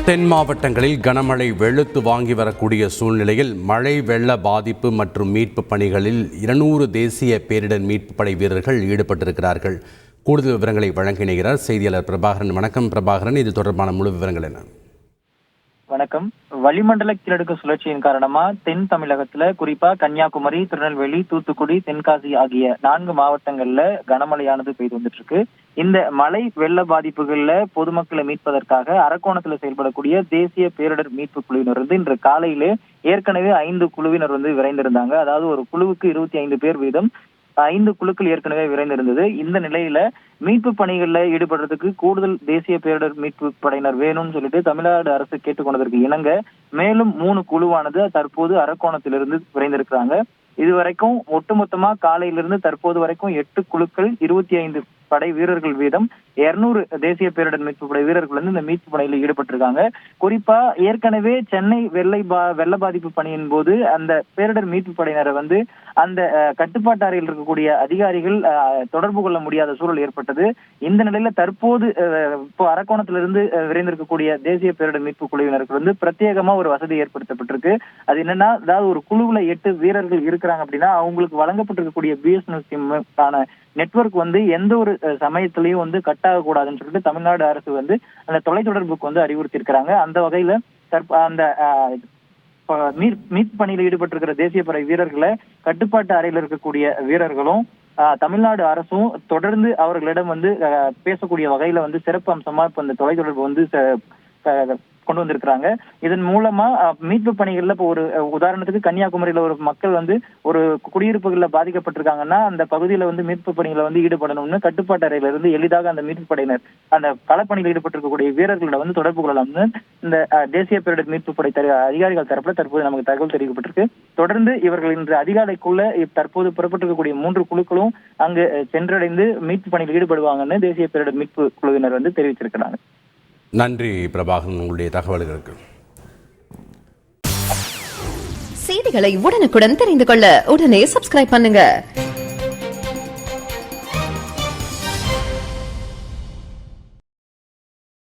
தென் மாவட்டங்களில் கனமழை வெளுத்து வாங்கி வரக்கூடிய சூழ்நிலையில் மழை வெள்ள பாதிப்பு மற்றும் மீட்பு பணிகளில் 200 தேசிய பேரிடர் மீட்பு படை வீரர்கள் ஈடுபட்டிருக்கிறார்கள். கூடுதல் விவரங்களை வழங்கினார் செய்தியாளர் பிரபாகரன். வணக்கம் பிரபாகரன், இது தொடர்பான முழு விவரங்கள் என்ன? வணக்கம். வளிமண்டல கீழடுக்கு சுழற்சியின் காரணமா தென் தமிழகத்துல குறிப்பா கன்னியாகுமரி, திருநெல்வேலி, தூத்துக்குடி, தென்காசி ஆகிய 4 மாவட்டங்கள்ல கனமழையானது பெய்து வந்துட்டு இருக்கு. இந்த மழை வெள்ள பாதிப்புகள்ல பொதுமக்களை மீட்பதற்காக அரக்கோணத்துல செயல்படக்கூடிய தேசிய பேரிடர் மீட்பு குழுவினர் இன்று காலையிலே ஏற்கனவே 5 குழுவினர் விரைந்திருந்தாங்க. அதாவது ஒரு குழுவுக்கு 25 பேர் வீதம் 5 குழுக்கள் ஏற்கனவே விரைந்திருந்தது. இந்த நிலையில மீட்பு பணிகள்ல ஈடுபடுறதுக்கு கூடுதல் தேசிய பேரிடர் மீட்பு படையினர் வேணும்னு சொல்லிட்டு தமிழ்நாடு அரசு கேட்டுக்கொண்டதற்கு இணங்க மேலும் 3 குழுவானது தற்போது அரக்கோணத்திலிருந்து விரைந்திருக்கிறாங்க. இதுவரைக்கும் ஒட்டுமொத்தமா காலையிலிருந்து தற்போது வரைக்கும் 8 குழுக்கள் 25 படை வீரர்கள் வீதம் 200 தேசிய பேரிடர் மீட்பு படை வீரர்கள் இந்த மீட்பு பணியில் ஈடுபட்டிருக்காங்க. குறிப்பா ஏற்கனவே சென்னை வெள்ள பாதிப்பு பணியின் போது அந்த பேரிடர் மீட்பு படையினரை அந்த கட்டுப்பாட்டு அறையில் இருக்கக்கூடிய அதிகாரிகள் தொடர்பு கொள்ள முடியாத சூழல் ஏற்பட்டது. இந்த நிலையில தற்போது இப்போ அரக்கோணத்திலிருந்து விரைந்திருக்கக்கூடிய தேசிய பேரிடர் மீட்பு குழுவினருக்கு பிரத்யேகமா ஒரு வசதி ஏற்படுத்தப்பட்டிருக்கு. அது என்னன்னா, அதாவது ஒரு குழுவுல 8 வீரர்கள் இருக்கிறாங்க அப்படின்னா அவங்களுக்கு வழங்கப்பட்டிருக்கக்கூடிய BSNL சிம்முக்கான நெட்வொர்க் எந்த ஒரு சமயத்திலையும் கட் ஆகக்கூடாதுன்னு சொல்லிட்டு தமிழ்நாடு அரசு அந்த தொலைத்தொடர்புக்கு அறிவுறுத்தி இருக்கிறாங்க. அந்த வகையில அந்த மீட்பு பணியில் ஈடுபட்டிருக்கிற தேசிய படை வீரர்களை கட்டுப்பாட்டு அறையில் இருக்கக்கூடிய வீரர்களும் தமிழ்நாடு அரசும் தொடர்ந்து அவர்களிடம் பேசக்கூடிய வகையில சிறப்பு அம்சமா இப்ப இந்த தொலைத்தொடர்பு கொண்டு வந்திருக்கிறாங்க. இதன் மூலமா மீட்பு பணிகள்ல இப்போ ஒரு உதாரணத்துக்கு கன்னியாகுமரியில ஒரு மக்கள் ஒரு குடியிருப்புகள்ல பாதிக்கப்பட்டிருக்காங்கன்னா அந்த பகுதியில மீட்பு பணிகளை ஈடுபடணும்னு கட்டுப்பாட்டு அறையில இருந்து எளிதாக அந்த மீட்பு படையினர் அந்த களப்பணியில் ஈடுபட்டிருக்கக்கூடிய வீரர்களிடம் தொடர்பு கொள்ளலாம்னு இந்த தேசிய பேரிடர் மீட்பு படை அதிகாரிகள் தரப்புல தற்போது நமக்கு தகவல் தெரிவிக்கப்பட்டிருக்கு. தொடர்ந்து இவர்கள் இன்று அதிகாலைக்குள்ள தற்போது புறப்பட்டிருக்கக்கூடிய 3 குழுக்களும் அங்கு சென்றடைந்து மீட்பு பணியில் ஈடுபடுவாங்கன்னு தேசிய பேரிடர் மீட்பு குழுவினர் தெரிவிச்சிருக்கிறாங்க. நன்றி பிரபாகரன், உங்களுடைய தகவல்களுக்கு. செய்திகளை உடனுக்குடன் தெரிந்து கொள்ள உடனே சப்ஸ்கிரைப் பண்ணுங்க.